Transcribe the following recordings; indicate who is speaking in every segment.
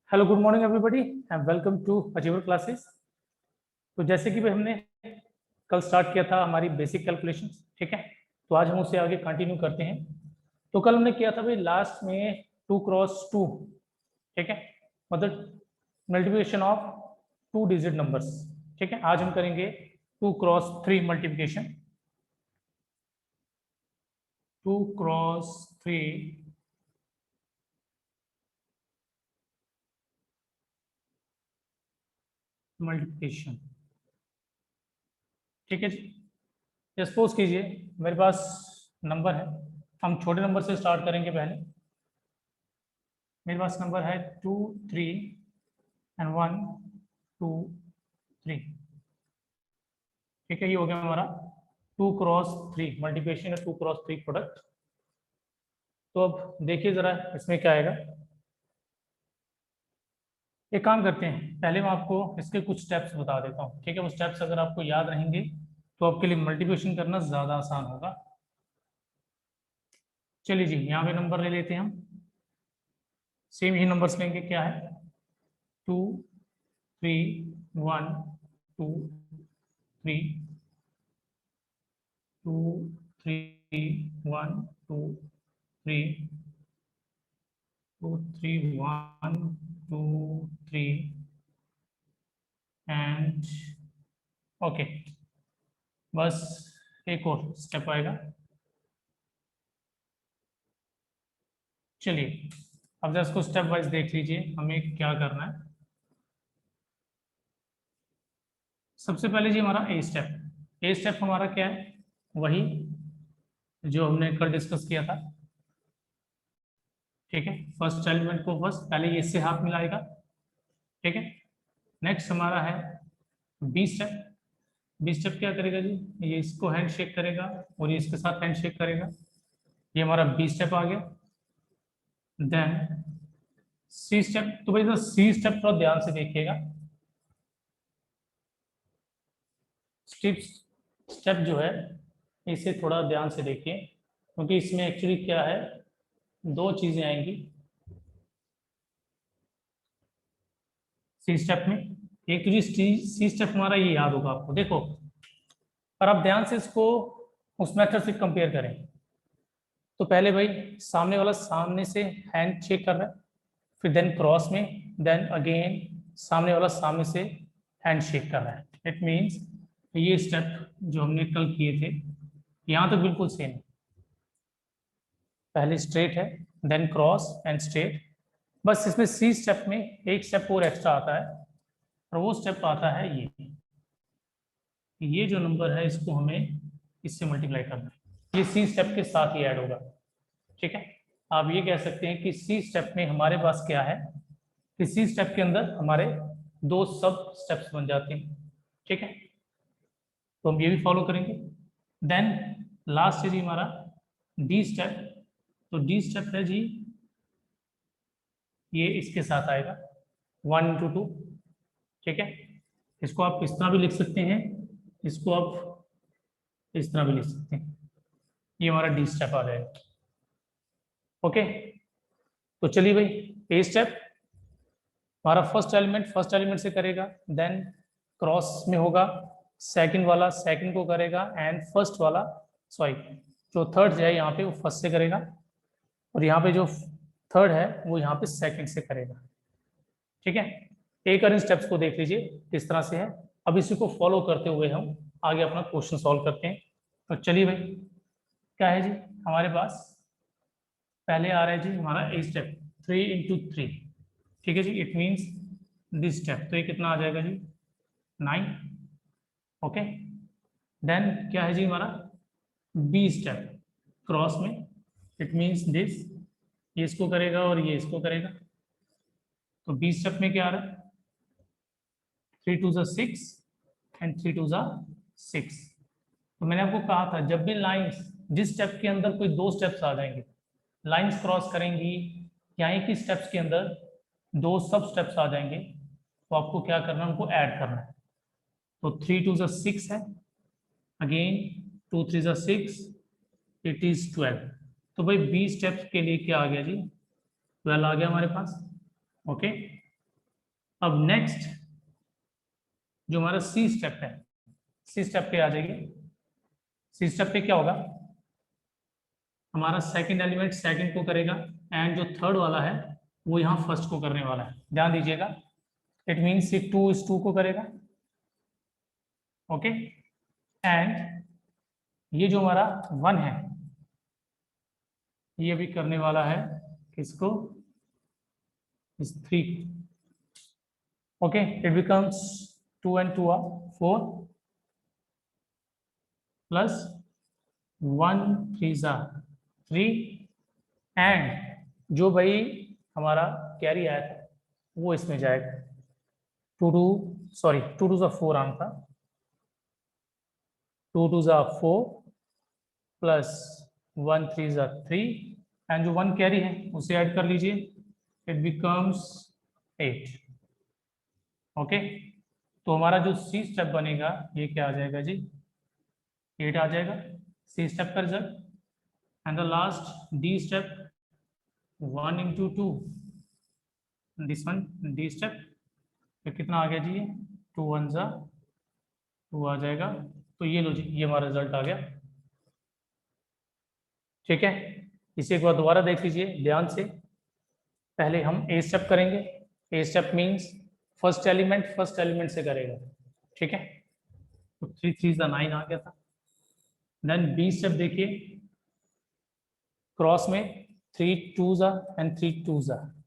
Speaker 1: Hello good morning everybody and welcome to achiever classes. तो जैसे कि हमने कल स्टार्ट किया था हमारी बेसिक कैलकुलेशंस, ठीक है। तो आज हम उसे आगे कंटिन्यू करते हैं। तो कल हमने किया था भाई लास्ट में 2x2, ठीक है, मतलब मल्टीप्लिकेशन ऑफ 2 डिजिट नंबर्स, ठीक है। आज हम करेंगे 2x3 मल्टीप्लिकेशन, 2x3 मल्टीप्लिकेशन, ठीक है जी। सपोज कीजिए मेरे पास नंबर है, हम छोटे नंबर से स्टार्ट करेंगे पहले। मेरे पास नंबर है 2 3 एंड 1 2 3, ठीक है। ये हो गया हमारा 2x3 मल्टीप्लिकेशन है, 2x3 प्रोडक्ट। तो अब देखिए जरा इसमें क्या आएगा। एक काम करते हैं, पहले मैं आपको इसके कुछ स्टेप्स बता देता हूँ, ठीक है। वो स्टेप्स अगर आपको याद रहेंगे तो आपके लिए मल्टीप्लिकेशन करना ज़्यादा आसान होगा। चलिए जी, यहाँ पे नंबर ले लेते हैं हम, सेम ही नंबर्स लेंगे। क्या है 2 3 1 2 3 2 3 1 2 3 2 3 1 2 3 एंड ओके। बस एक और स्टेप आएगा। चलिए अब जरा इसको स्टेप वाइज देख लीजिए, हमें क्या करना है। सबसे पहले जी हमारा ए स्टेप हमारा क्या है, वही जो हमने कल डिस्कस किया था, ठीक है। फर्स्ट एलिमेंट को फर्स्ट पहले ये इससे हाथ मिलाएगा, ठीक है। नेक्स्ट हमारा है बी स्टेप। बी स्टेप क्या करेगा जी, ये इसको हैंड शेक करेगा और ये इसके साथ हैंड शेक करेगा। ये हमारा बी स्टेप आ गया। देन सी स्टेप, तो भाई सी स्टेप थोड़ा ध्यान से देखिएगा। स्टेप स्टेप जो है इसे थोड़ा ध्यान से देखिए, क्योंकि इसमें एक्चुअली क्या है, दो चीजें आएंगी सी स्टेप में। एक तो जी सी स्टेप हमारा ये याद होगा आपको, देखो। और आप ध्यान से इसको उस मेथड से कंपेयर करें। तो पहले भाई सामने वाला सामने से हैंड चेक कर रहा है, फिर देन क्रॉस में, देन अगेन सामने वाला सामने से हैंड शेक कर रहा है। इट मीन्स ये स्टेप जो हमने कल किए थे यहाँ तो बिल्कुल सेम है। पहले स्ट्रेट है, देन क्रॉस एंड स्ट्रेट। बस इसमें सी स्टेप में एक स्टेप और एक्स्ट्रा आता है, और वो स्टेप आता है ये जो नंबर है इसको हमें इससे मल्टीप्लाई करना है। ये सी स्टेप के साथ ही ऐड होगा, ठीक है। आप ये कह सकते हैं कि सी स्टेप में हमारे पास क्या है, कि सी स्टेप के अंदर हमारे दो सब स्टेप्स बन जाते हैं, ठीक है। तो हम ये भी फॉलो करेंगे। देन लास्ट है जी हमारा डी स्टेप। तो डी स्टेप है जी, ये इसके साथ आएगा 1 into 2, ठीक है। इसको आप इस तरह भी लिख सकते हैं, इसको आप इस तरह भी लिख सकते हैं। ये हमारा डी स्टेप आ जाएगा, ओके। तो चलिए भाई ए स्टेप हमारा फर्स्ट एलिमेंट से करेगा, देन क्रॉस में होगा, सेकंड वाला सेकंड को करेगा, एंड फर्स्ट वाला सॉरी जो थर्ड है यहाँ पे वो फर्स्ट से करेगा, और यहाँ पे जो थर्ड है वो यहाँ पे सेकंड से करेगा, ठीक है। एक और इन स्टेप्स को देख लीजिए किस तरह से है। अब इसी को फॉलो करते हुए हम आगे अपना क्वेश्चन सॉल्व करते हैं। तो चलिए भाई क्या है जी हमारे पास, पहले आ रहा है जी हमारा ए स्टेप 3 into 3, ठीक है जी। इट मीन्स दिस स्टेप, तो ये कितना आ जाएगा जी 9, ओके। देन क्या है जी हमारा बी स्टेप क्रॉस में, इट मीन्स दिस, ये इसको करेगा और ये इसको करेगा। तो बी स्टेप में क्या आ रहा है 3 2 6 एंड 3 2 6। तो मैंने आपको कहा था जब भी लाइंस, जिस स्टेप के अंदर कोई दो स्टेप्स आ जाएंगे, लाइंस क्रॉस करेंगी या एक ही स्टेप्स के अंदर दो सब स्टेप्स आ जाएंगे, तो आपको क्या करना है, उनको ऐड करना है। तो 3 2 6 है, अगेन 2 3 6, इट इज 12। तो भाई बी स्टेप्स के लिए क्या आ गया जी 12 आ गया हमारे पास, ओके। अब नेक्स्ट जो हमारा सी स्टेप है, सी स्टेप पे आ जाइए। सी स्टेप पे क्या होगा, हमारा सेकंड एलिमेंट सेकंड को करेगा एंड जो थर्ड वाला है वो यहाँ फर्स्ट को करने वाला है। ध्यान दीजिएगा, इट मीन्स ये 2 इस 2 को करेगा, ओके। एंड ये जो हमारा 1 है ये भी करने वाला है किसको, इस 3, okay. It becomes 2 and 2 are 4 plus 1 3 are 3 and जो भाई हमारा कैरी आया था वो इसमें जाएगा। 2 2 4 आना था, 2 2 4 प्लस 1 3 3 एंड जो 1 कैरी है उसे ऐड कर लीजिए, इट बिकम्स 8, ओके। तो हमारा जो सी स्टेप बनेगा ये क्या आ जाएगा जी, 8 आ जाएगा सी स्टेप का result. And the last D step 1 into 2, this one D step, तो कितना आ गया जी, ये 2 1 2 आ जाएगा। तो ये लो जी, ये हमारा रिजल्ट आ गया, ठीक है। इसे एक बार दोबारा देख लीजिए ध्यान से। पहले हम ए स्टेप करेंगे, a step means first element से करेगा, ठीक है। तो 3 3 9 आ गया था। देन बी स्टेप देखिए, क्रॉस में 3 2 एंड 3 2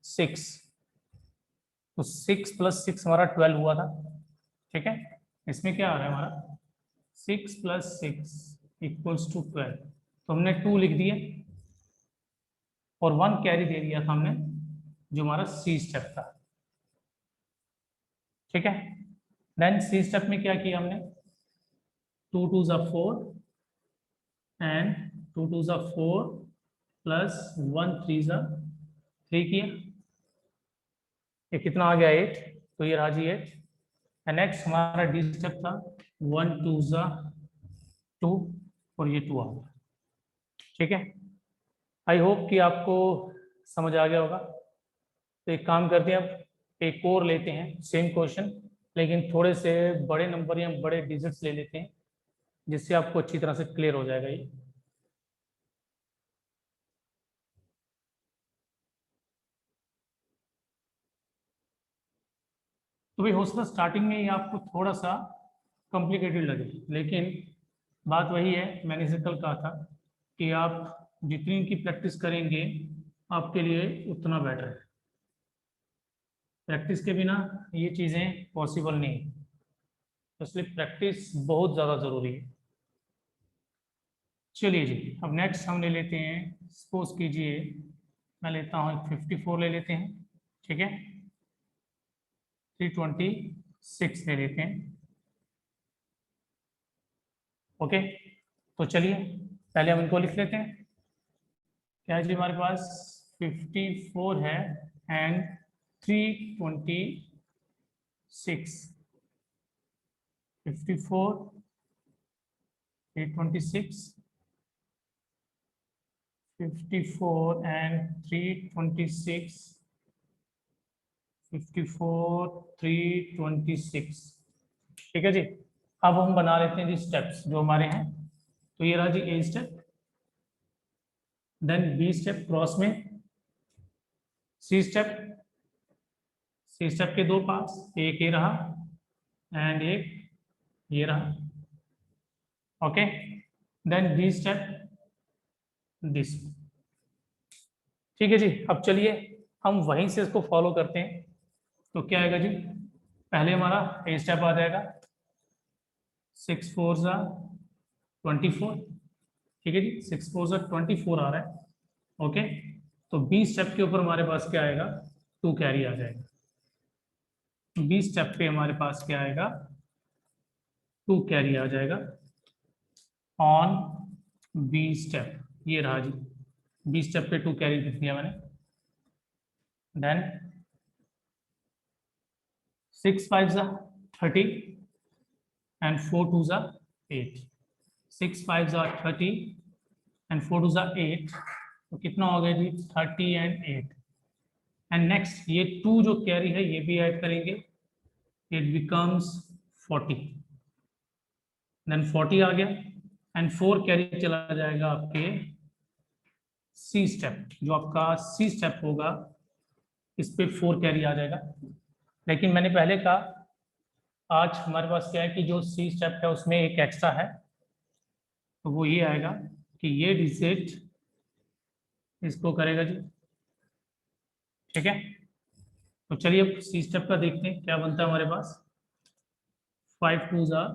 Speaker 1: 6, तो 6 + 6 हमारा 12 हुआ था, ठीक है। इसमें क्या आ रहा है हमारा 6 + 6 = 12, तो हमने 2 लिख दिया और 1 कैरी दे दिया था हमने जो हमारा सी स्टेप था, ठीक है। देन सी स्टेप में क्या किया हमने, 2 2 4 एंड 2 2 4 प्लस 1 3 3 किया, ये कितना आ गया 8, तो ये रहा जी 8। एंड नेक्स्ट हमारा डी स्टेप था 1 2 2 और ये 2 आ गया, ठीक है। आई होप कि आपको समझ आ गया होगा। तो एक काम करते हैं, अब एक और लेते हैं सेम क्वेश्चन, लेकिन थोड़े से बड़े नंबर या बड़े डिजिट्स ले लेते हैं जिससे आपको अच्छी तरह से क्लियर हो जाएगा ये। तो भाई हो सकता है स्टार्टिंग में ही आपको थोड़ा सा कॉम्प्लिकेटेड लगे, लेकिन बात वही है, मैंने इसे कल कहा था कि आप जितनी इनकी प्रैक्टिस करेंगे आपके लिए उतना बेटर है। प्रैक्टिस के बिना ये चीज़ें पॉसिबल नहीं है, तो इसलिए प्रैक्टिस बहुत ज़्यादा ज़रूरी है। चलिए जी, अब नेक्स्ट हम ले लेते हैं, सपोज कीजिए मैं लेता हूँ 54 ले लेते हैं, ठीक है। 326 ले लेते हैं, ओके। तो चलिए पहले हम इनको लिख लेते हैं। क्या है जी हमारे पास 54 है एंड 326, 54 326 54 and 326 54 326, ठीक है जी। अब हम बना लेते हैं जी स्टेप्स जो हमारे हैं। तो ये रहा जी A step, then B step cross में, सी स्टेप, सी स्टेप के 2 पार्ट्स, एक ये रहा एंड एक ये रहा, okay. Then D step this, ठीक है जी। अब चलिए हम वहीं से इसको फॉलो करते हैं। तो क्या आएगा जी, पहले हमारा ए स्टेप आ जाएगा 6 4 24, ठीक है जी। 6 4 24 आ रहा है, ओके। तो बी स्टेप के ऊपर हमारे पास क्या आएगा, 2 कैरी आ जाएगा। बी स्टेप पे हमारे पास क्या आएगा, 2 कैरी आ जाएगा ऑन बी स्टेप, ये रहा जी। बी स्टेप पे 2 कैरी लिख दिया मैंने। देन 6 5 30 and 4 2 8, 6 5 30 and 4 2 8, तो कितना हो गया जी 30 and 8। एंड नेक्स्ट ये 2 जो कैरी है ये भी ऐड करेंगे, इट बिकम्स 40, देन 40 आ गया एंड 4 कैरी चला जाएगा आपके सी स्टेप, जो आपका सी स्टेप होगा इस पे 4 कैरी आ जाएगा। लेकिन मैंने पहले कहा आज हमारे पास क्या है कि जो सी स्टेप है उसमें एक एक्स्ट्रा है, तो वो ये आएगा कि ये डिजिट इसको करेगा जी, ठीक है। तो चलिए अब सी स्टेप का देखते हैं क्या बनता है हमारे पास। 5 2s are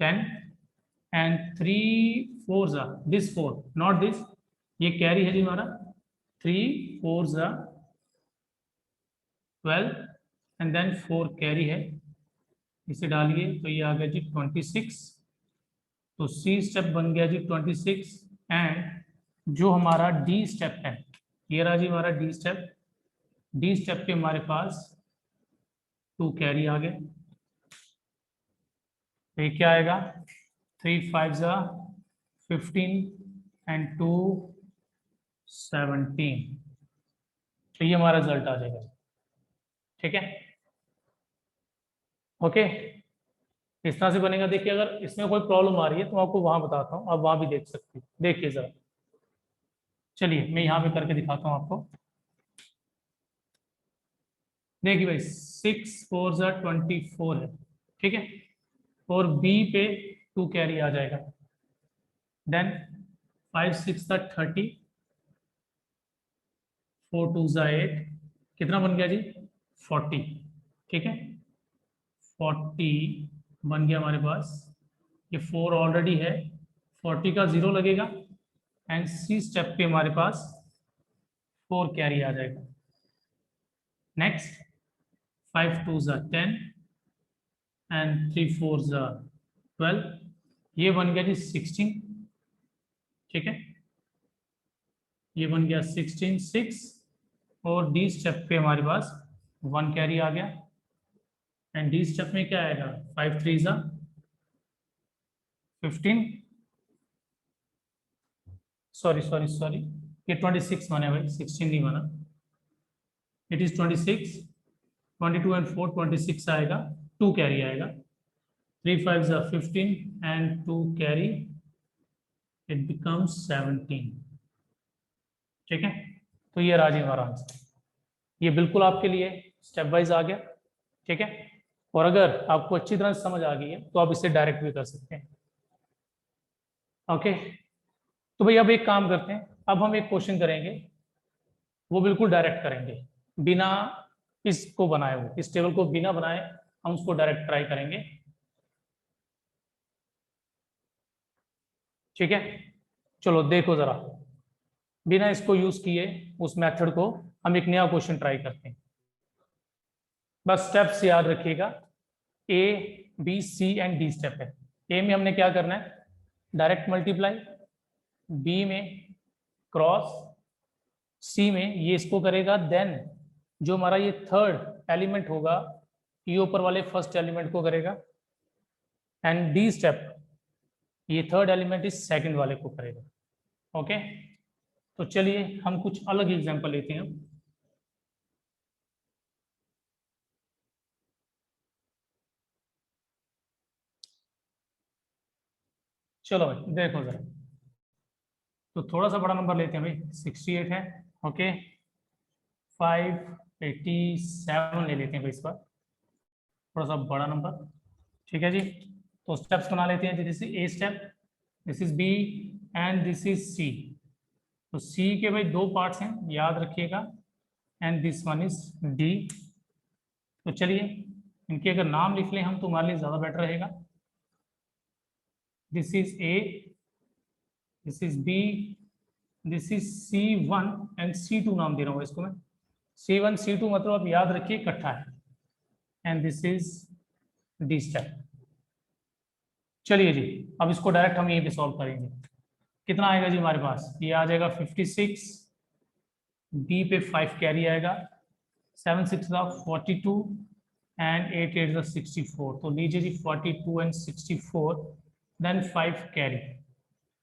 Speaker 1: 10 and 3 4s are this 4 not this, ये कैरी है जी हमारा, 3 4s are 12 and then 4 carry है, इसे डालिए तो ये आ गया जी 26। तो सी स्टेप बन गया जी 26 एंड जो हमारा डी स्टेप है ये रहा जी हमारा डी स्टेप। डी स्टेप पे हमारे पास 2 कैरी आ गए, तो ये क्या आएगा 3 5s are 15 एंड 2 17, तो ये हमारा रिजल्ट आ जाएगा, ठीक है। ओके, इस तरह से बनेगा। देखिए अगर इसमें कोई प्रॉब्लम आ रही है तो मैं आपको वहां बताता हूँ, आप वहां भी देख सकते हैं। देखिए जरा, चलिए मैं यहाँ पे करके दिखाता हूँ आपको। देखिए भाई 6 4s are 24 है, ठीक है, और बी पे 2 कैरी आ जाएगा, देन 5 6 are 30, 4 2s are 8, कितना बन गया जी 40, ठीक है। 40 बन गया हमारे पास, ये 4 ऑलरेडी है, 40 का 0 लगेगा एंड सी स्टेप पे हमारे पास 4 कैरी आ जाएगा। Next 5 2s are 10 and 3 4s are 12, ये बन गया जी 16, ठीक है, ये बन गया 16 6, और डी स्टेप पे हमारे पास 1 कैरी आ गया एंड डी स्टेप में क्या आएगा 5 3s are 15, sorry sorry sorry, ये 26 बने भाई, 16 नहीं बना, इट इज 26, 22 एंड 4 26 आएगा, 2 कैरी आएगा, 3 5s are 15 and 2 carry, it becomes 17, ठीक है। तो ये राजी हमारा आंसर, ये बिल्कुल आपके लिए स्टेप वाइज आ गया, ठीक है। और अगर आपको अच्छी तरह से समझ आ गई है तो आप इसे डायरेक्ट भी कर सकते हैं। ओके, तो भाई अब एक काम करते हैं, अब हम एक क्वेश्चन करेंगे, वो बिल्कुल डायरेक्ट करेंगे बिना इसको बनाए हुए, इस टेबल को बिना बनाए हम उसको डायरेक्ट ट्राई करेंगे, ठीक है। चलो देखो जरा, बिना इसको यूज किए उस मेथड को हम एक नया क्वेश्चन ट्राई करते हैं। बस स्टेप्स याद रखिएगा, A B C and D step है। ए में हमने क्या करना है डायरेक्ट मल्टीप्लाई, बी में क्रॉस, सी में ये इसको करेगा, देन जो हमारा ये थर्ड एलिमेंट होगा ये ऊपर वाले फर्स्ट एलिमेंट को करेगा, एंड डी स्टेप ये थर्ड एलिमेंट इस सेकंड वाले को करेगा। ओके, तो चलिए हम कुछ अलग एग्जांपल लेते हैं। चलो भाई देखो जरा, तो थोड़ा सा बड़ा नंबर लेते हैं भाई, 68 है, ओके, 587 ले लेते हैं भाई इस बार, थोड़ा सा बड़ा नंबर, ठीक है जी। तो स्टेप्स बना लेते हैं, this is A step, this is B and this is C. तो सी के भाई 2 पार्ट्स हैं याद रखिएगा, and this one is D. तो चलिए इनके अगर नाम लिख लें हम तो हमारे लिए ज्यादा बेटर रहेगा। This is A, this is B, this is C1 and C2 नाम दे रहा हूँ इसको मैं, C1 C2 मतलब आप याद रखिए इकट्ठा है, and this is D step. चलिए जी अब इसको डायरेक्ट हम यहीं पे सॉल्व करेंगे। कितना आएगा जी हमारे पास, ये आ जाएगा 56, बी पे 5 कैरी आएगा, 7 6 42 एंड 8 8 64। तो लीजिए जी 42 एंड 64, देन 5 कैरी।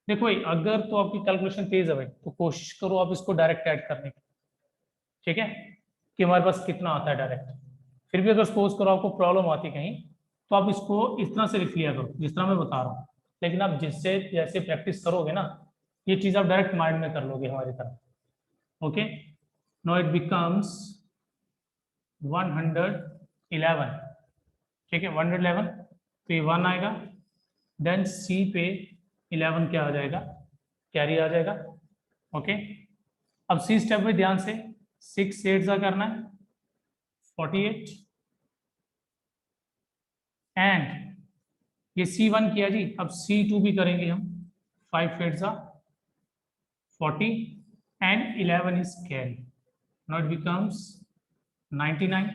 Speaker 1: देखो भाई अगर तो आपकी कैलकुलेशन तेज है भाई तो कोशिश करो आप इसको डायरेक्ट ऐड करने की, ठीक है, कि हमारे पास कितना आता है डायरेक्ट। फिर भी अगर सपोज करो आपको प्रॉब्लम आती कहीं, तो आप इसको इस तरह से लिख लिया करो जिस तरह मैं बता रहा हूँ, लेकिन आप जिससे जैसे प्रैक्टिस करोगे ना, ये चीज़ आप डायरेक्ट माइंड में कर लोगे हमारी तरह। ओके, नो इट बिकम्स 111, ठीक है, 111, तो ये 1 आएगा, देन सी पे 11 क्या आ जाएगा, कैरी आ जाएगा। ओके, अब सी स्टेप में ध्यान से 6 8 का करना है 48, एंड ये C1 किया जी, अब C2 भी करेंगे हम, 5 8 40 and 11 is carry, now it becomes 99,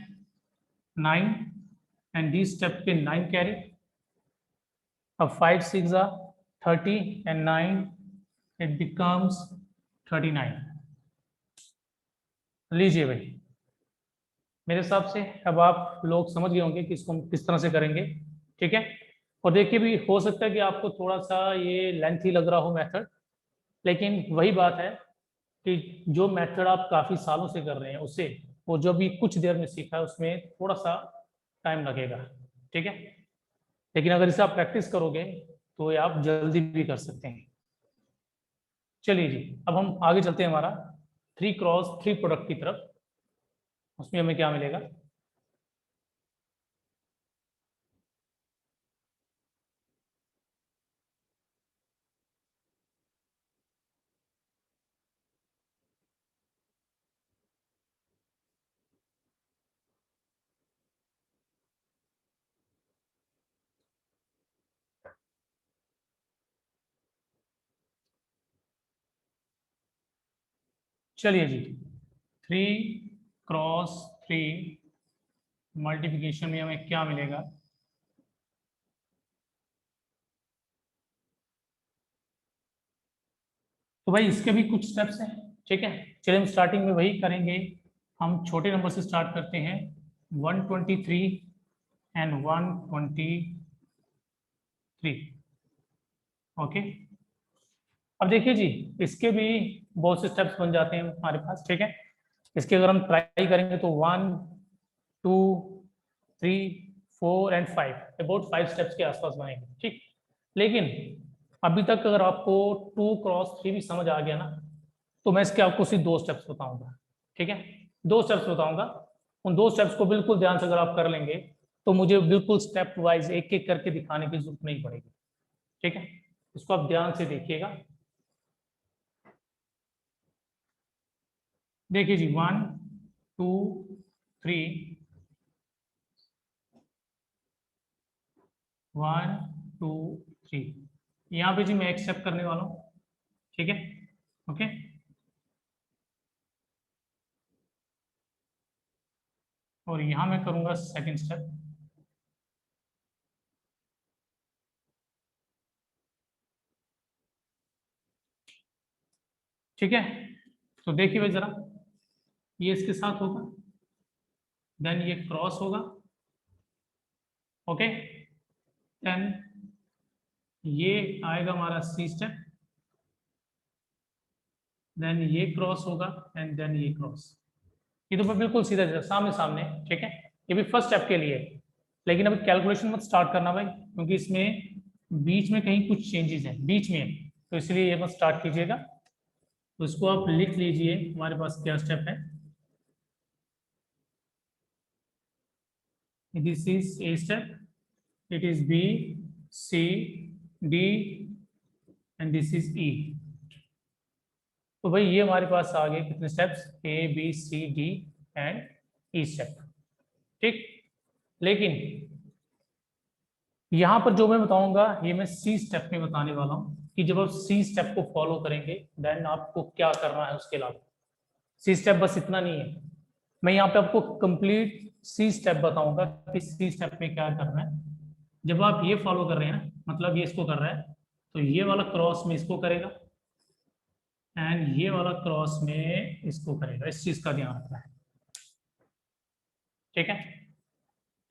Speaker 1: 9 and D step पे 9 कैरी, अब 5 6 30 एंड 9 इट बिकम्स 39। लीजिए भाई, मेरे हिसाब से अब आप लोग समझ गए होंगे कि इसको हम किस तरह से करेंगे, ठीक है। और देखिए भी हो सकता है कि आपको थोड़ा सा ये लेंथी लग रहा हो मेथड, लेकिन वही बात है कि जो मेथड आप काफ़ी सालों से कर रहे हैं उससे वो जो भी कुछ देर में सीखा है उसमें थोड़ा सा टाइम लगेगा, ठीक है। लेकिन अगर इसे आप प्रैक्टिस करोगे तो ये आप जल्दी भी कर सकते हैं। चलिए जी, अब हम आगे चलते हैं हमारा 3x3 प्रोडक्ट की तरफ। उसमें हमें क्या मिलेगा, चलिए जी, 3x3 मल्टीप्लिकेशन में हमें क्या मिलेगा, तो भाई इसके भी कुछ स्टेप्स हैं, ठीक है। चलिए हम स्टार्टिंग में वही करेंगे, हम छोटे नंबर से स्टार्ट करते हैं, 123 एंड 123। ओके, अब देखिए जी, इसके भी बहुत से स्टेप्स बन जाते हैं हमारे पास, ठीक है। इसके अगर हम ट्राई करेंगे तो 1 2 3 4 एंड 5, अबाउट 5 स्टेप्स के आसपास बनेंगे, ठीक। लेकिन अभी तक अगर आपको 2x3 भी समझ आ गया ना, तो मैं इसके आपको सिर्फ 2 स्टेप्स बताऊंगा, ठीक है। 2 स्टेप्स बताऊंगा, उन 2 स्टेप्स को बिल्कुल ध्यान से अगर आप कर लेंगे तो मुझे बिल्कुल स्टेप वाइज एक एक करके दिखाने की जरूरत नहीं पड़ेगी, ठीक है। इसको आप ध्यान से देखिएगा। देखिए जी, 1 2 3, 1 2 3, यहाँ पे जी मैं एक्सेप्ट करने वाला हूँ, ठीक है। ओके, और यहाँ मैं करूँगा सेकंड स्टेप, ठीक है। तो देखिए भाई जरा, ये इसके साथ होगा, देन ये क्रॉस होगा, ओके, देन ये आएगा हमारा सी स्टेप, देन ये क्रॉस होगा एंड देन ये क्रॉस। ये तो बिल्कुल सीधा सीधा सामने सामने, ठीक है। ये भी फर्स्ट स्टेप के लिए है, लेकिन अभी कैलकुलेशन मत स्टार्ट करना भाई, क्योंकि इसमें बीच में कहीं कुछ चेंजेस हैं बीच में, तो इसलिए ये मत स्टार्ट कीजिएगा। तो इसको आप लिख लीजिए, हमारे पास क्या स्टेप है, this is A step, it is B, C, D and this is E। तो भाई ये हमारे पास आ गए कितने steps, A B C D and E step, ठीक। लेकिन यहाँ पर जो मैं बताऊंगा ये मैं C स्टेप में बताने वाला हूँ कि जब आप C स्टेप को फॉलो करेंगे देन आपको क्या करना है उसके अलावा। C स्टेप बस इतना नहीं है, मैं यहाँ पे आपको कंप्लीट C स्टेप बताऊंगा कि C स्टेप में क्या करना है। जब आप ये फॉलो कर रहे हैं ना, मतलब ये इसको कर रहा है, तो ये वाला क्रॉस में इसको करेगा एंड ये वाला क्रॉस में इसको करेगा, इस चीज का ध्यान रखना है, ठीक है।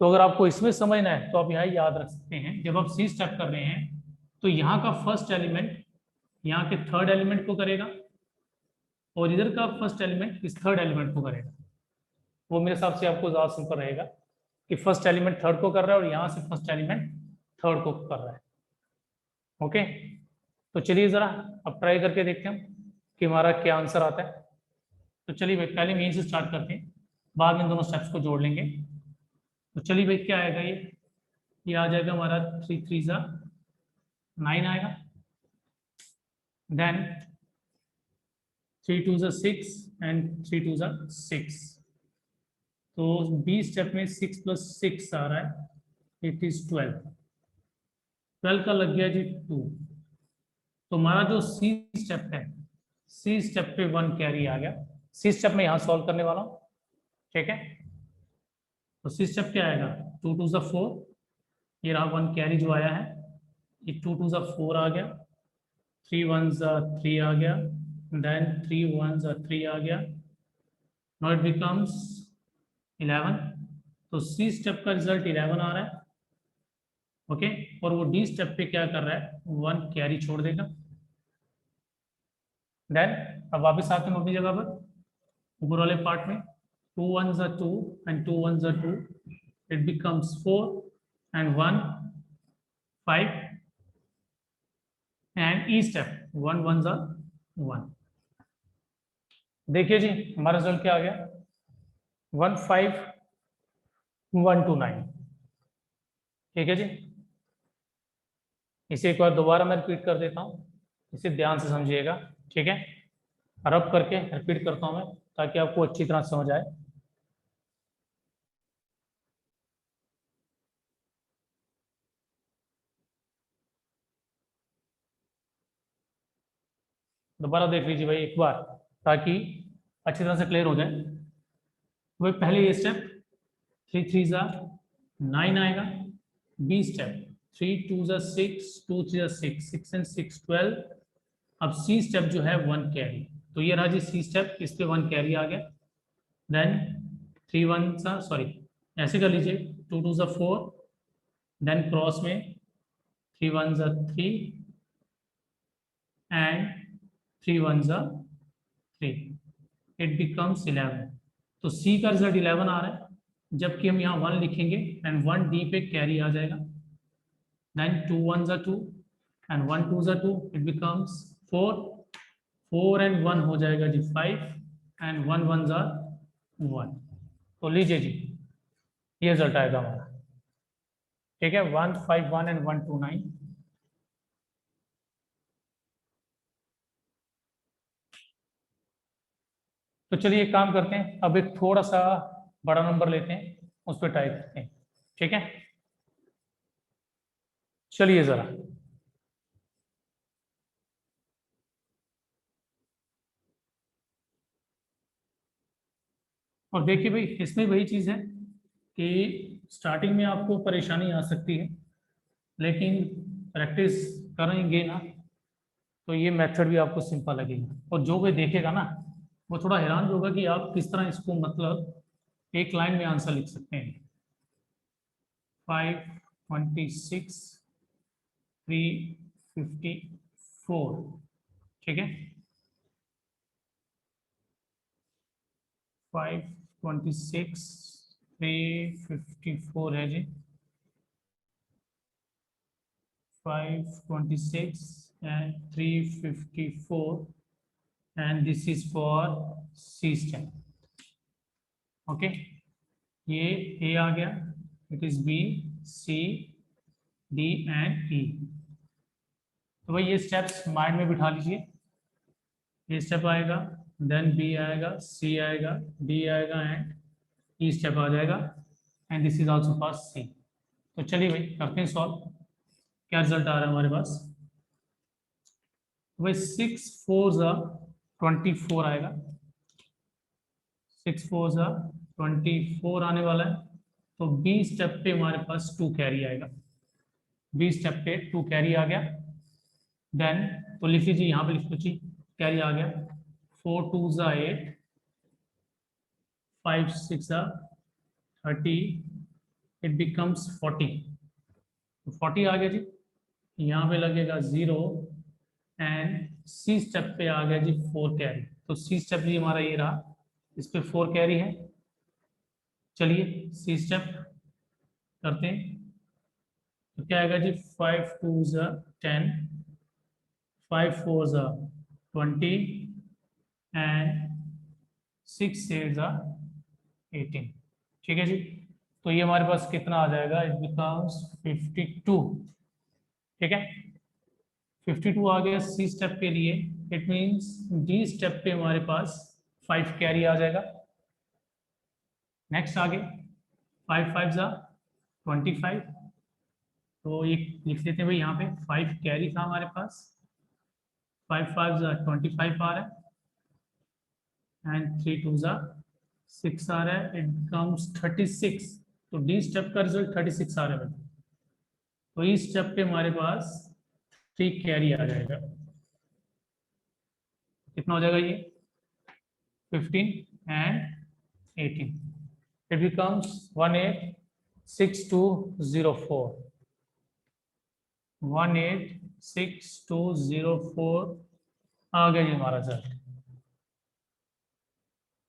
Speaker 1: तो अगर आपको इसमें समझना है तो आप यहाँ याद रख सकते हैं, जब आप सी स्टेप कर रहे हैं तो यहाँ का फर्स्ट एलिमेंट यहाँ के थर्ड एलिमेंट को करेगा, और इधर का फर्स्ट एलिमेंट इस थर्ड एलिमेंट को करेगा। वो मेरे हिसाब से आपको ज़्यादा सिंपल रहेगा कि फर्स्ट एलिमेंट थर्ड को कर रहा है और यहाँ से फर्स्ट एलिमेंट थर्ड को कर रहा है। ओके, तो चलिए ज़रा अब ट्राई करके देखते हैं कि हमारा क्या आंसर आता है। तो चलिए भाई पहले मेन से स्टार्ट करते हैं, बाद में इन दोनों स्टेप्स को जोड़ लेंगे। तो चलिए भाई क्या आएगा, ये आ जाएगा हमारा 3 3 ज़ा 9 आएगा, देन 3 2 ज़ा 6 एंड 3 2 ज़ा 6। तो बी स्टेप में 6 + 6 आ रहा है, इट इज 12। 12 का लग गया जी 2। तो हमारा जो सी स्टेप है, सी स्टेप पे 1 कैरी आ गया। सी स्टेप में यहाँ सॉल्व करने वाला हूँ, ठीक है। तो सी स्टेप क्या आएगा, 2 2 ज़ा 4, ये रहा 1 कैरी जो आया है, ये 2 2 ज़ा 4 आ गया, 3 1 ज़ा 3 आ गया, देन 3 1 ज़ा 3 आ गया, नाउ इट बिकम्स 11। तो सी स्टेप का रिजल्ट 11 आ रहा है, ओके। और वो डी स्टेप पे क्या कर रहा है, 1 कैरी छोड़ देगा। देन अब वापस आते हैं अपनी जगह पर, ऊपर वाले पार्ट में 2 1 ज़ा 2 एंड 2 1 ज़ा 2, it becomes 4 and 1 5 and E step 1 1 ज़ा 1। देखिए जी हमारा रिजल्ट क्या आ गया, 1 5 1 2 9। ठीक है जी, इसे एक बार दोबारा मैं रिपीट कर देता हूँ, इसे ध्यान से समझिएगा, ठीक है। रब करके रिपीट करता हूँ मैं ताकि आपको अच्छी तरह समझ आए। दोबारा देख लीजिए भाई एक बार ताकि अच्छी तरह से क्लियर हो जाए। वही पहले ये स्टेप 3 3 ज़ा 9 आएगा, बी स्टेप 3 2 ज़ा 6 2 3 ज़ा 6 6 एंड 6 12। अब सी स्टेप जो है 1 कैरी, तो ये रहा जी सी स्टेप, इस पे 1 कैरी आ गया। देन 3 1 सा सॉरी ऐसे कर लीजिए, 2 2 ज़ा 4, देन क्रॉस में 3 1 ज़ा 3 एंड 3 1 ज़ा 3, इट बिकम्स 11। तो सी का रिजल्ट 11 आ रहा है, जबकि हम यहाँ 1 लिखेंगे एंड 1 डी पे कैरी आ जाएगा। देन 2 1 ज़ा 2 एंड 1 2 ज़ा 2, इट बिकम्स 4 4 एंड 1 हो जाएगा जी 5 एंड 1 1 ज़ा 1। तो लीजिए जी ये रिजल्ट आएगा हमारा, ठीक है, 1 5 1 एंड 1 2 9। तो चलिए एक काम करते हैं, अब एक थोड़ा सा बड़ा नंबर लेते हैं, उस पर ट्राई करते हैं, ठीक है। चलिए जरा, और देखिए भाई इसमें वही चीज़ है कि स्टार्टिंग में आपको परेशानी आ सकती है, लेकिन प्रैक्टिस करेंगे ना तो ये मेथड भी आपको सिंपल लगेगा, और जो कोई देखेगा ना वो थोड़ा हैरान भी होगा कि आप किस तरह इसको मतलब एक लाइन में आंसर लिख सकते हैं। 526 354, ठीक है, 526 354 है जी, 526 and 354, and this is for C step, okay. ये A आ गया, it is B C D and E। तो भाई ये स्टेप्स माइंड में बिठा लीजिए, ये स्टेप आएगा, देन B आएगा, C आएगा, D आएगा एंड E स्टेप आ जाएगा, and this is also for C। तो चलिए भाई करते हैं सॉल्व, क्या रिजल्ट आ रहा है हमारे पास। भाई 6 4 ज़ा 24 आएगा, 6 4 ज़ा 24 आने वाला है। तो बी स्टेप पे हमारे पास 2 कैरी आएगा, बी स्टेप पे 2 कैरी आ गया। देन तो लिख लीजिए, यहाँ पे लिख लीजिए कैरी आ गया, 4 2 ज़ा 8 5 6 ज़ा 30, इट बिकम्स 40। तो 40 आ गया जी, यहाँ पे लगेगा 0 एंड सी स्टेप पे आ गया जी 4 कैरी। तो सी स्टेप भी हमारा ये रहा, इस पे 4 कैरी है। चलिए सी स्टेप करते हैं। तो क्या आएगा जी, 5 2 10, 5 4 20 एंड 6 8 18। ठीक है जी। तो ये हमारे पास कितना आ जाएगा, इट बिकम्स 52। ठीक है, 52 आ गया सी स्टेप के लिए। इट मींस डी स्टेप पे हमारे पास 5 कैरी आ जाएगा। नेक्स्ट आगे 5 5 25। तो ये लिख देते हैं भाई, यहाँ पे 5 कैरी था हमारे पास, 5 5 25 आ रहा है एंड 3 2 6 आ रहा है, इट बिकम्स 36। तो डी स्टेप का रिजल्ट 36 आ रहा है भाई। तो इस स्टेप पे हमारे पास 3 कैरी आ जाएगा। कितना हो जाएगा ये, 15 एंड 18। It becomes 186204। 186204 आ गया जी हमारा रिजल्ट।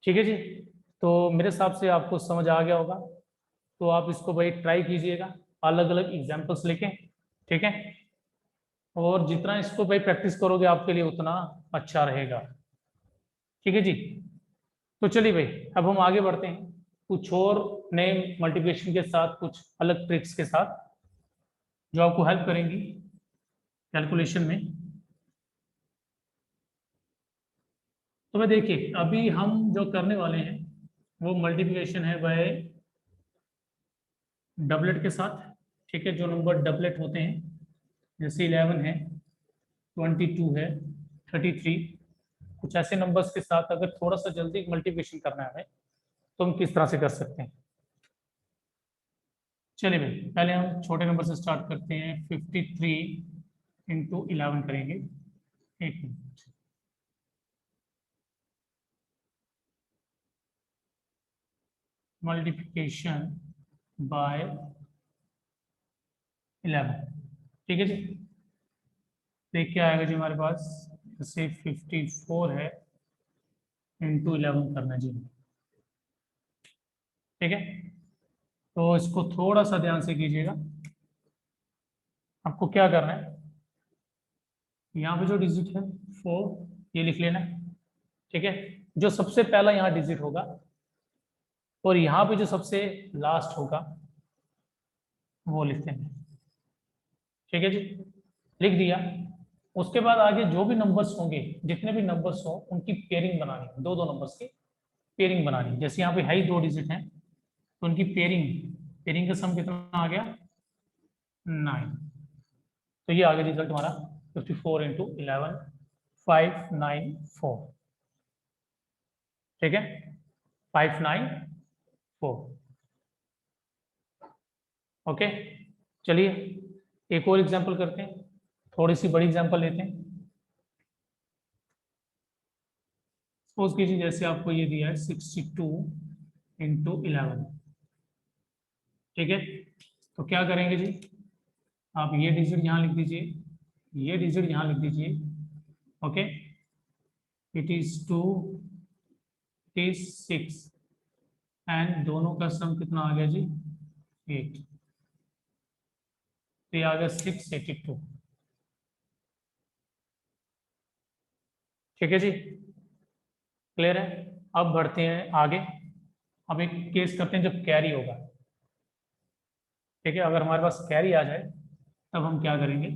Speaker 1: ठीक है जी। तो मेरे हिसाब से आपको समझ आ गया होगा। तो आप इसको भाई ट्राई कीजिएगा अलग अलग एग्जाम्पल्स लेके। ठीक है, और जितना इसको भाई प्रैक्टिस करोगे आपके लिए उतना अच्छा रहेगा। ठीक है जी। तो चलिए भाई, अब हम आगे बढ़ते हैं कुछ और नए मल्टीप्लिकेशन के साथ, कुछ अलग ट्रिक्स के साथ जो आपको हेल्प करेंगी कैलकुलेशन में। तो मैं देखिए, अभी हम जो करने वाले हैं वो मल्टीप्लिकेशन है बाय डबलेट के साथ। ठीक है, जो नंबर डबलेट होते हैं, जैसे 11 है, 22 है, 33, कुछ ऐसे नंबर्स के साथ अगर थोड़ा सा जल्दी मल्टीप्लिकेशन करना है हमें, तो हम किस तरह से कर सकते हैं। चलिए भाई, पहले हम छोटे नंबर से स्टार्ट करते हैं। 53 इंटू 11 करेंगे। एक मिनट, मल्टीप्लिकेशन बाय 11। ठीक है जी। देख क्या आएगा जी हमारे पास, जैसे 54 है, इंटू 11 करना जी। ठीक है, तो इसको थोड़ा सा ध्यान से कीजिएगा। आपको क्या करना है, यहाँ पे जो डिजिट है 4, ये लिख लेना है। ठीक है, जो सबसे पहला यहाँ डिजिट होगा और यहाँ पे जो सबसे लास्ट होगा वो लिखते हैं। ठीक है जी, लिख दिया। उसके बाद आगे जो भी नंबर्स होंगे, जितने भी नंबर्स हो, उनकी पेयरिंग बनानी है, दो दो नंबर्स की पेयरिंग बनानी है। जैसे यहाँ पे है ही 2 डिजिट हैं, तो उनकी पेयरिंग, पेयरिंग का सम कितना आ गया, 9। तो ये आ गया रिजल्ट हमारा 54 इंटू 11, 594। ठीक है, 594। ओके, चलिए एक और एग्जांपल करते हैं, थोड़ी सी बड़ी एग्जांपल लेते हैं। सपोज कीजिए जैसे आपको ये दिया है 62 इंटू 11। ठीक है, तो क्या करेंगे जी, आप ये डिजिट यहाँ लिख दीजिए, ये डिजिट यहाँ लिख दीजिए। Okay, it is 2, it is 6 and दोनों का सम कितना आ गया जी, 8। तो ये आ गया 682। ठीक है जी, क्लियर है। अब बढ़ते हैं आगे। अब एक केस करते हैं जब कैरी होगा। ठीक है, अगर हमारे पास कैरी आ जाए तब हम क्या करेंगे।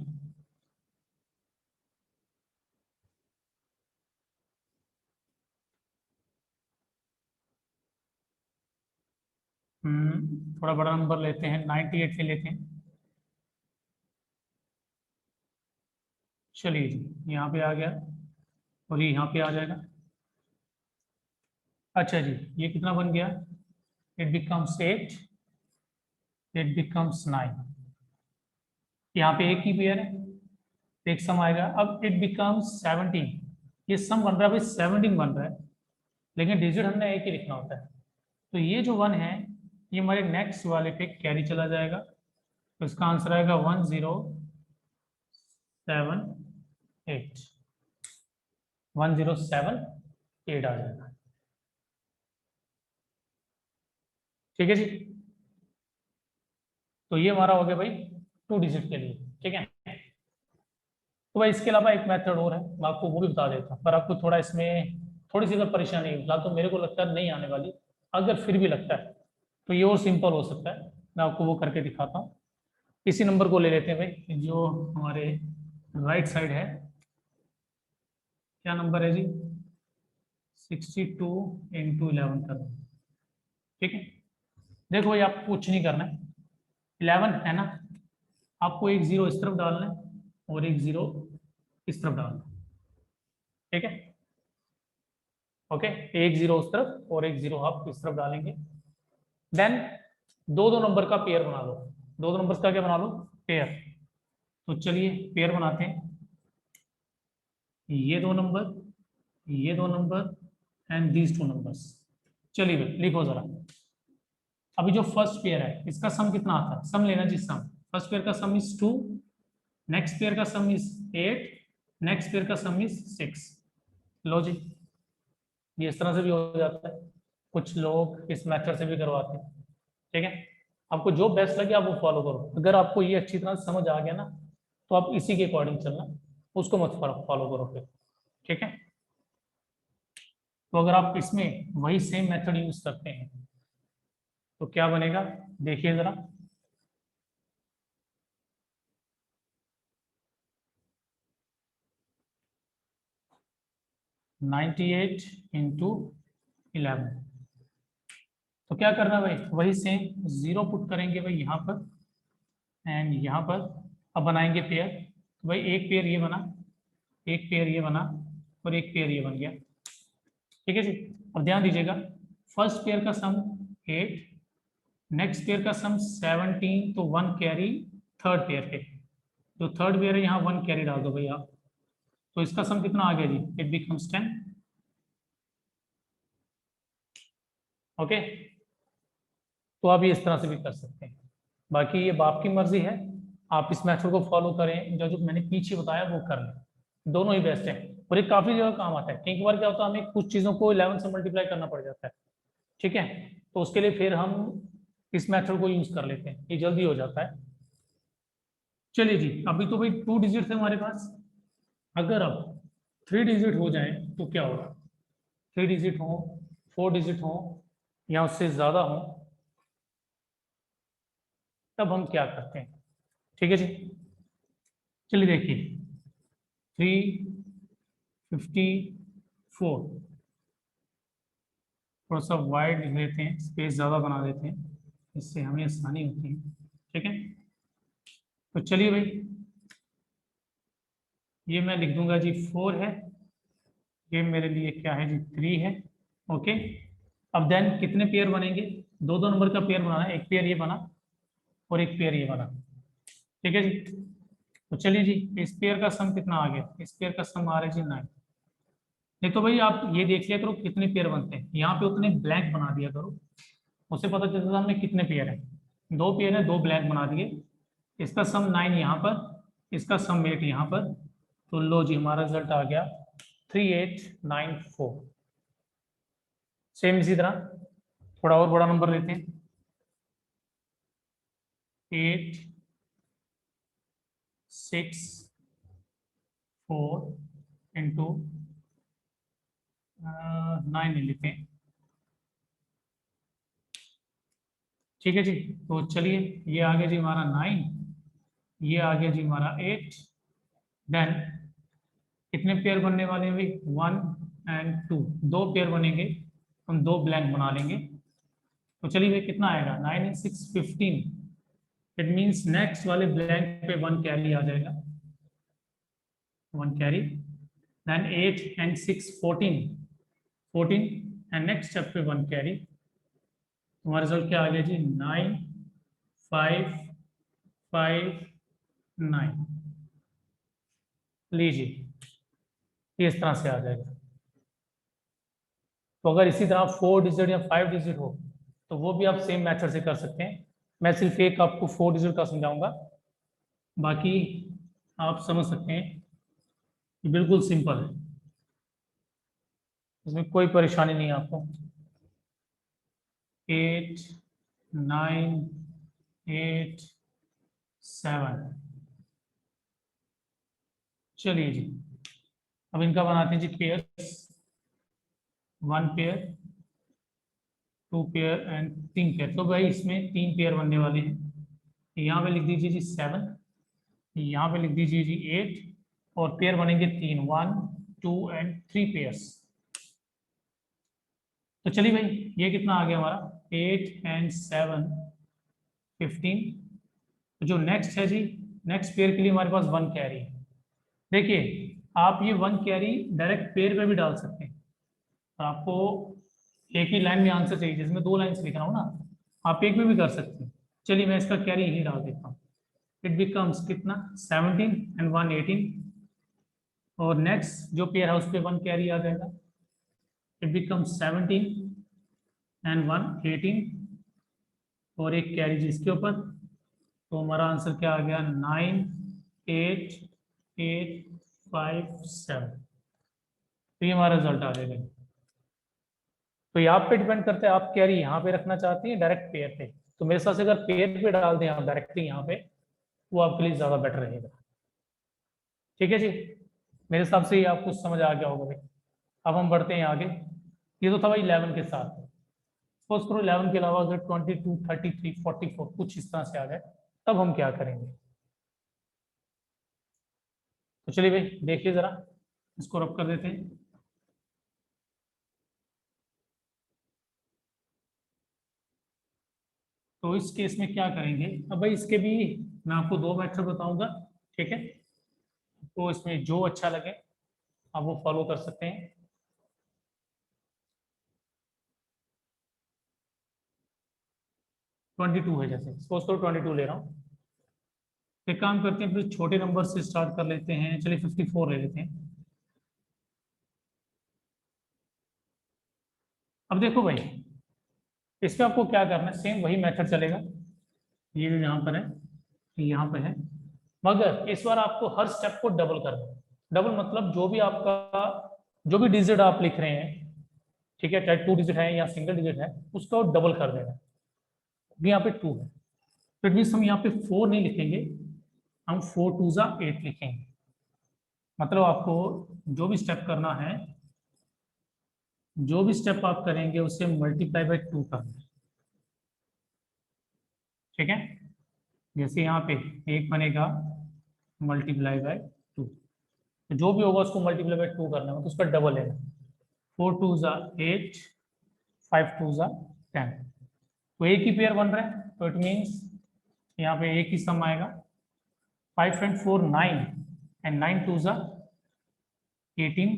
Speaker 1: थोड़ा बड़ा नंबर लेते हैं, 98 ले लेते हैं। चलिए जी, यहाँ पे आ गया और ये यहाँ पे आ जाएगा। अच्छा जी, ये कितना बन गया, इट बिकम्स 8, इट बिकम्स 9। यहाँ पे एक ही पेयर है, एक सम आएगा। अब इट बिकम्स 17, ये सम बन रहा है भाई, 17 बन रहा है, लेकिन डिजिट हमने एक ही लिखना होता है। तो ये जो 1 है, ये हमारे नेक्स्ट वाले पे कैरी चला जाएगा। तो इसका आंसर आएगा 1078, 1078। 8 आ जाएगा। ठीक है जी, तो ये हमारा हो गया भाई 2 डिजिट के लिए। ठीक है, तो भाई इसके अलावा एक मेथड और है, मैं आपको वो भी बता देता हूँ, पर आपको थोड़ा इसमें थोड़ी सी अगर परेशानी है फिलहाल, तो मेरे को लगता है नहीं आने वाली। अगर फिर भी लगता है तो ये और सिंपल हो सकता है, मैं आपको वो करके दिखाता हूँ। इसी नंबर को ले लेते हैं भाई, जो हमारे राइट साइड है। क्या नंबर है जी? 62 × 11 कर दो। ठीक है, देखो भाई आपको कुछ नहीं करना है, 11 है ना, आपको एक जीरो इस तरफ डालना है और एक जीरो इस तरफ डालना है। ठीक है, ओके, एक जीरो उस तरफ और एक जीरो आप इस तरफ डालेंगे। देन दो दो नंबर का पेयर बना लो, दो दो नंबर का क्या बना लो? पेयर। तो चलिए पेयर बनाते हैं, ये दो नंबर, ये दो number and these two numbers. चलिए भाई लिखो जरा। अभी जो फर्स्ट पेयर है इसका सम कितना आता है? सम लेना जी, सम। फर्स्ट पेयर का सम इज 2, नेक्स्ट पेयर का सम इज 8, नेक्स्ट पेयर का सम इज 6। लो जी, ये इस तरह से भी हो जाता है, कुछ लोग इस मेथड से भी करवाते हैं। ठीक है, आपको जो बेस्ट लगे आप वो फॉलो करो। अगर आपको ये अच्छी तरह से समझ आ गया ना, तो आप इसी के अकॉर्डिंग चलना, उसको मत फॉलो करो फिर। ठीक है, तो अगर आप इसमें वही सेम मेथड यूज करते हैं तो क्या बनेगा, देखिए जरा। 98 × 11। तो क्या करना भाई, वही सेम जीरो पुट करेंगे भाई यहाँ पर एंड यहाँ पर। अब बनाएंगे पेयर, तो भाई एक पेयर ये बना, एक पेयर ये बना और एक पेयर ये बन गया। ठीक है जी, अब ध्यान दीजिएगा, फर्स्ट पेयर का सम 8, नेक्स्ट पेयर का सम 17, तो 1 कैरी थर्ड पेयर पे। जो थर्ड पेयर है यहाँ 1 कैरी डाल दो भाई आप, तो इसका सम कितना आ गया जी? It becomes 10। ओके, तो आप ये इस तरह से भी कर सकते हैं, बाकी ये बाप की मर्जी है। आप इस मेथड को फॉलो करें, जो जो मैंने पीछे बताया वो कर लें, दोनों ही बेस्ट है। और ये काफी जगह काम आता है, कई बार क्या होता है हमें कुछ चीजों को 11 से मल्टीप्लाई करना पड़ जाता है। ठीक है, तो उसके लिए फिर हम इस मेथड को यूज कर लेते हैं, ये जल्दी हो जाता है। चलिए जी, अभी तो भाई 2 डिजिट है हमारे पास। अगर अब 3 डिजिट हो जाए तो क्या होगा? 3 डिजिट हो, 4 डिजिट हो या उससे ज्यादा हो, तब हम क्या करते हैं? ठीक है जी, चलिए देखिए, 354, थोड़ा सा वाइड लिख लेते हैं, स्पेस ज़्यादा बना देते हैं, इससे हमें आसानी होती है। ठीक है, तो चलिए भाई, ये मैं लिख दूंगा जी 4 है, ये मेरे लिए क्या है जी? 3 है। ओके, अब देन कितने पेयर बनेंगे? दो दो नंबर का पेयर बनाना है, एक पेयर ये बना और एक पेयर ये बना। ठीक है जी, तो चलिए जी, इस पेयर का सम कितना आ गया? इस पेयर का सम आ रहा है जी 9। नहीं तो भाई आप ये देख लिया करो कितने पेयर बनते हैं, यहाँ पे उतने ब्लैंक बना दिया करो, उससे पता चलता था हमें कितने पेयर है। दो पेयर है, दो ब्लैंक बना दिए। इसका सम 9 यहाँ पर, इसका सम 8 यहाँ पर, तो लो जी हमारा रिजल्ट आ गया 3894। सेम इसी तरह थोड़ा और बड़ा नंबर लेते हैं, 864 × 9 ले लेते हैं। ठीक है जी, तो चलिए, ये आ गया जी हमारा 9, ये आ गया जी हमारा 8। देन कितने पेयर बनने वाले हैं भाई? 1 एंड 2, दो पेयर बनेंगे, हम दो ब्लैंक बना लेंगे। तो चलिए भाई कितना आएगा? 9 × 6 15। इट मीन्स नेक्स्ट वाले ब्लैंक पे 1 कैरी आ जाएगा, 1 carry. Then 8 and 6 14, 14 and next step पे 1 कैरी। हमारा रिजल्ट क्या आ गया जी? 9559। लीजिए, ये इस तरह से आ जाएगा। तो अगर इसी तरह 4 डिजिट या 5 डिजिट हो तो वो भी आप सेम मेथड से कर सकते हैं। मैं सिर्फ एक आपको 4 डिजिट का समझाऊंगा, बाकी आप समझ सकते हैं, ये बिल्कुल सिंपल है। इसमें कोई परेशानी नहीं है आपको। 8 9 8 7। चलिए जी, अब इनका बनाते हैं जी pairs. 1 pair, 2 pair and 3 pair. तो भाई इसमें 3 पेयर बनने वाले हैं। यहाँ पे लिख दीजिए जी 7, यहाँ पे लिख दीजिए जी 8, और पेयर बनेंगे 3, 1 2 एंड 3 पेयर्स। तो चलिए भाई, ये कितना आ गया हमारा, 8 एंड 7 15। तो जो नेक्स्ट है जी, नेक्स्ट पेयर के लिए हमारे पास 1 कैरी है। देखिए, आप ये 1 कैरी डायरेक्ट पेयर पे भी डाल सकते हैं। तो आपको एक ही लाइन में आंसर चाहिए, जिसमें 2 लाइन लिख रहा हूँ ना, आप एक में भी कर सकते हैं। चलिए मैं इसका कैरी यही डाल देता हूँ। इट बिकम्स कितना, 17 एंड 1 18। और नेक्स्ट जो पेयर है उस पर 1 कैरी आ जाएगा। इट बिकम्स 17 एंड 1 18, और एक कैरी जिसके ऊपर। तो हमारा आंसर क्या आ गया, 9 8 8 5 7। तो ये हमारा रिजल्ट आ जाएगा। तो ये आप पे डिपेंड करता है, आप कैरी यहाँ पे रखना चाहते हैं डायरेक्ट पेयर पे। तो मेरे हिसाब से अगर पेयर पे डाल दें आप डायरेक्टली यहाँ पे, वो आपके लिए ज़्यादा बेटर रहेगा। ठीक है जी, मेरे हिसाब से ये आपको समझ आ गया होगा भाई। अब हम बढ़ते हैं आगे। ये तो था भाई 11 के साथ। सपोज करो 11 के अलावा अगर 22 33 44 कुछ इस तरह से आ जाए, तब हम क्या करेंगे। तो चलिए भाई देखिए जरा, इसको रब कर देते हैं। तो इस केस में क्या करेंगे, अब भाई इसके भी मैं आपको 2 मेथड बताऊंगा। ठीक है, तो इसमें जो अच्छा लगे आप वो फॉलो कर सकते हैं। 22 है, जैसे सपोज करो 22 ले रहा हूँ। एक काम करते हैं, फिर छोटे नंबर से स्टार्ट कर लेते हैं। चलिए 54 ले लेते हैं। अब देखो भाई, इसमें आपको क्या करना है, सेम वही मेथड चलेगा। ये जो यहाँ पर है, यहाँ पे है, मगर इस बार आपको हर स्टेप को डबल करना है। डबल मतलब जो भी आपका, जो भी डिजिट आप लिख रहे हैं, ठीक है, चाहे 2 डिजिट है या सिंगल डिजिट है, उसका डबल कर देना है। अभी यहाँ पे 2 है, तो इट मीन्स हम यहाँ पे 4 नहीं लिखेंगे, हम 4 2 जा 8 लिखेंगे। मतलब आपको जो भी स्टेप करना है, जो भी स्टेप आप करेंगे उसे मल्टीप्लाई बाय 2 करना है। ठीक है, जैसे यहाँ पे एक बनेगा मल्टीप्लाई बाय 2, तो जो भी होगा उसको मल्टीप्लाई बाय 2 करना है, तो उसका डबल है। 4 2 जा 8, 5 2 जा 10। तो एक ही पेयर बन रहा है, तो इट मीन्स यहाँ पे एक ही सम आएगा। 5 एंड 4 9, एंड 9 2 जा 18,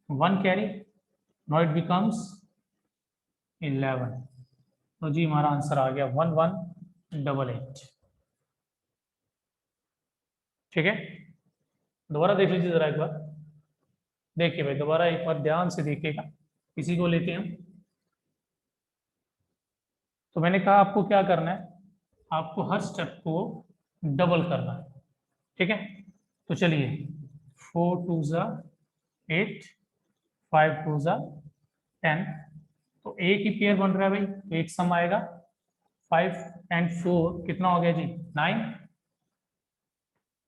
Speaker 1: 1 कैरी, नाउ इट बिकम्स 11। तो जी हमारा आंसर आ गया 1188। ठीक है, दोबारा देख लीजिए जरा एक बार। देखिए भाई, दोबारा एक बार ध्यान से देखिएगा। इसी को लेते हैं हम। तो मैंने कहा आपको क्या करना है, आपको हर स्टेप को डबल करना है। ठीक है, तो चलिए 4 2 जा 8, 5 2 जा 10। तो एक ही पेयर बन रहा है भाई, तो एक सम आएगा। 5 एंड 4 कितना हो गया जी, 9,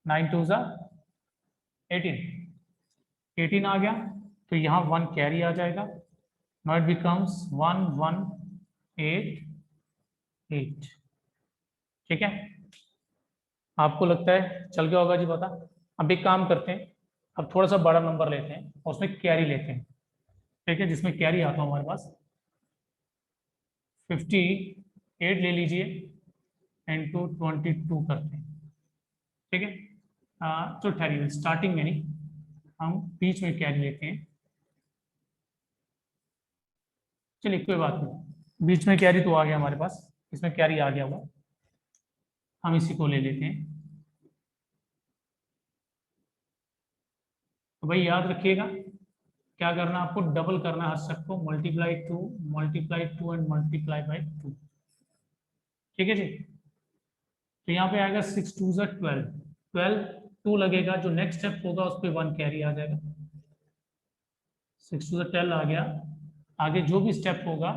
Speaker 1: 9 2 जा 18, 18 आ गया। तो यहाँ 1 कैरी आ जाएगा। Now it becomes 1188। ठीक है, आपको लगता है चल गया होगा जी पता। अब एक काम करते हैं, अब थोड़ा सा बड़ा नंबर लेते हैं और उसमें कैरी लेते हैं। ठीक है, जिसमें कैरी आता है हमारे पास 58 ले लीजिए, इंटू 22 करते हैं। ठीक है, तो ठहरिए, स्टार्टिंग में नहीं, हम बीच में कैरी लेते हैं। चलिए कोई बात नहीं, बीच में कैरी तो आ गया हमारे पास, इसमें कैरी आ गया हुआ, हम इसी को ले लेते हैं। तो भाई याद रखिएगा, क्या करना है आपको, डबल करना है हर स्टेप को, multiply two and multiply by 2। ठीक है जी, तो यहाँ पे आएगा 6 2 जा 12, 12 2 लगेगा, जो नेक्स्ट स्टेप होगा उस पर 1 कैरी आ जाएगा। 6 टू द 12 आ गया। आगे जो भी स्टेप होगा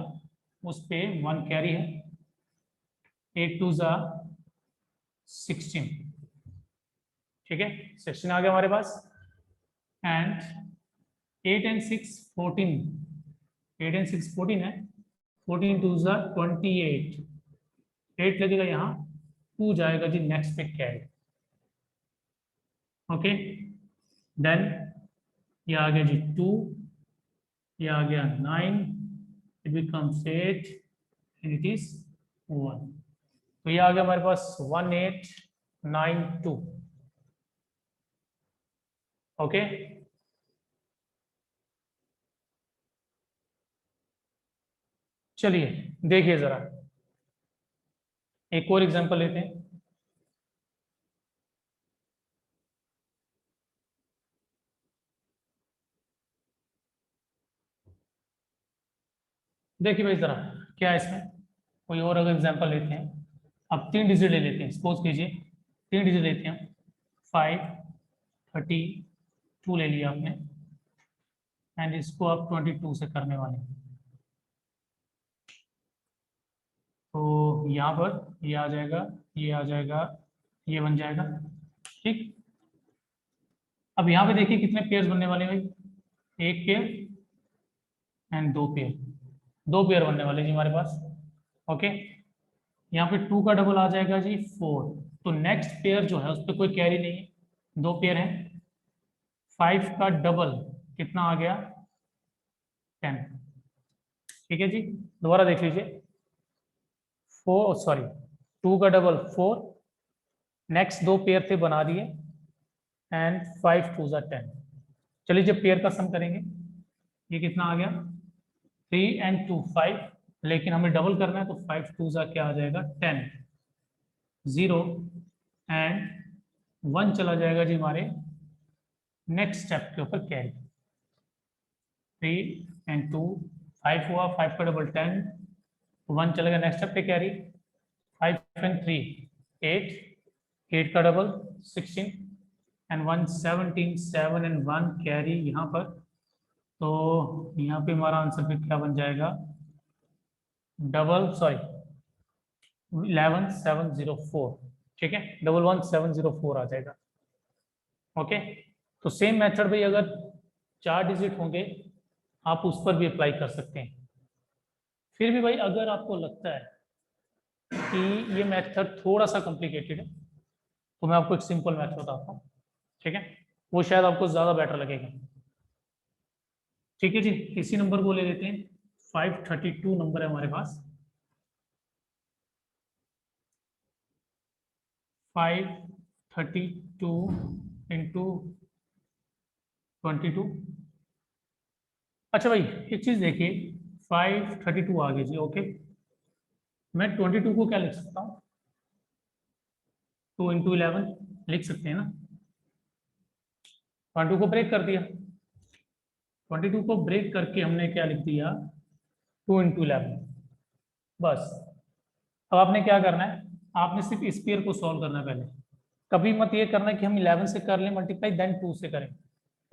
Speaker 1: उस पे 1 कैरी है। 8 टू ज़ा 16, ठीक है, 16 आ गया हमारे पास। एंड 8 एंड 6 14, 8 एंड 6 14 है। 14 टू ज़ा 28, 8 लगेगा यहाँ, 2 जाएगा जी नेक्स्ट पे कैरी। ओके, देन ये आ गया जी 2, ये आ गया 9, it becomes 8 and it is 1। तो ये आ गया हमारे पास 1892। ओके, चलिए देखिए जरा एक और एग्जांपल लेते हैं। देखिए भाई जरा क्या है इसमें, कोई और अगर एग्जांपल लेते हैं। अब 3 डिजिट ले लेते हैं, सपोज कीजिए 3 डिजिट लेते हैं। 5 32 ले लिया आपने, एंड इसको आप 22 से करने वाले हैं। तो यहाँ पर ये आ जाएगा, ये आ जाएगा, ये बन जाएगा, ठीक। अब यहाँ पे देखिए कितने पेयर्स बनने वाले हैं भाई, एक पेयर एंड 2 पेयर, 2 पेयर बनने वाले जी हमारे पास। ओके, यहाँ पे 2 का डबल आ जाएगा जी 4। तो नेक्स्ट पेयर जो है उस पर कोई कैरी नहीं है, 2 पेयर है। 5 का डबल कितना आ गया, 10, ठीक है जी। दोबारा देख लीजिए, 4 सॉरी 2 का डबल 4, नेक्स्ट 2 पेयर थे बना दिए, एंड 5 टू ज़ा 10। चलिए जब पेयर का सम करेंगे, ये कितना आ गया, 3 एंड 2 5, लेकिन हमें डबल करना है तो 5 टू ज़ा क्या आ जाएगा 10, 0 एंड 1 चला जाएगा जी हमारे नेक्स्ट स्टेप के ऊपर कैरी। 3 एंड 2 5 हुआ, 5 का डबल 10, 1 चलेगा नेक्स्ट स्टेप पे कैरी। 5 एंड 3 8, 8 का डबल 16 एंड 1 17, 7 एंड 1 कैरी यहाँ पर। तो यहाँ पे हमारा आंसर फिर क्या बन जाएगा, डबल सॉरी 11704, ठीक है, 11704 आ जाएगा। ओके, तो सेम मेथड भाई अगर 4 डिजिट होंगे आप उस पर भी अप्लाई कर सकते हैं। फिर भी भाई अगर आपको लगता है कि ये मेथड थोड़ा सा कॉम्प्लिकेटेड है तो मैं आपको एक सिंपल मेथड बताता हूँ, ठीक है, वो शायद आपको ज़्यादा बेटर लगेगा। ठीक है जी, इसी नंबर को ले लेते हैं, 532 नंबर है हमारे पास। 532 इंटू 22। अच्छा भाई एक चीज देखिए, 532 आ गई जी, ओके। मैं 22 को क्या लिख सकता हूँ, 2 इंटू 11 लिख सकते हैं ना। 22 को ब्रेक कर दिया, 22 को ब्रेक करके हमने क्या लिख दिया, 2 इंटू 11, बस। अब आपने क्या करना है, आपने सिर्फ इस पेयर को सॉल्व करना है पहले। कभी मत ये करना कि हम 11 से कर लें मल्टीप्लाई देन 2 से करें।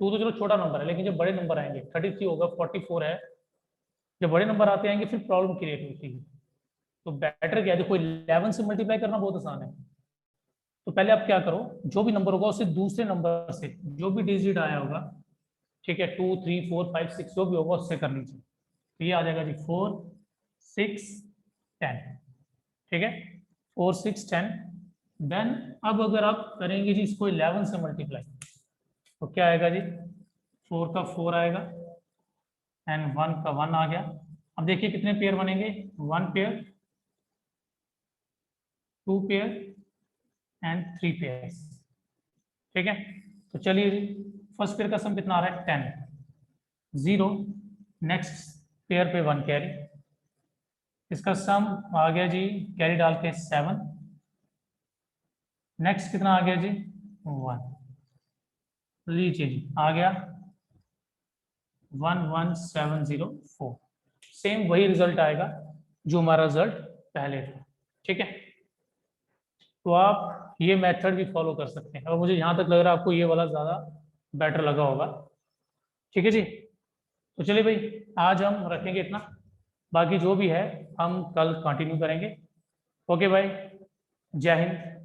Speaker 1: 2 तो चलो छोटा नंबर है, लेकिन जब बड़े नंबर आएंगे 33 होगा, 44 है, जब बड़े नंबर आते आएंगे फिर प्रॉब्लम क्रिएट होती है। तो बेटर क्या है, देखो 11 से मल्टीप्लाई करना बहुत आसान है। तो पहले आप क्या करो, जो भी नंबर होगा उसे दूसरे नंबर से, जो भी डिजिट आया होगा, ठीक है, 2 3 4 5 6 जो भी होगा उससे कर लीजिए। तो ये आ जाएगा जी 4 6 10, ठीक है, 4 6 10। देन अब अगर आप करेंगे जी इसको 11 से मल्टीप्लाई तो क्या आएगा जी, 4 का 4 आएगा एंड 1 का 1 आ गया। अब देखिए कितने पेयर बनेंगे, 1 पेयर, 2 पेयर एंड 3 पेयर, ठीक है। तो चलिए जी, फर्स्ट पेयर का सम कितना आ रहा है 10, 0, नेक्स्ट पेयर पे 1 कैरी, इसका सम आ गया जी कैरी डाल के 7, नेक्स्ट कितना आ गया जी 1, लीजिए जी आ गया 11704। सेम वही रिजल्ट आएगा जो हमारा रिजल्ट पहले था, ठीक है। तो आप ये मेथड भी फॉलो कर सकते हैं, और मुझे यहाँ तक लग रहा है आपको ये वाला ज़्यादा बेटर लगा होगा, ठीक है जी। तो चलिए भाई आज हम रखेंगे इतना, बाकी जो भी है हम कल कंटिन्यू करेंगे। ओके भाई, जय हिंद।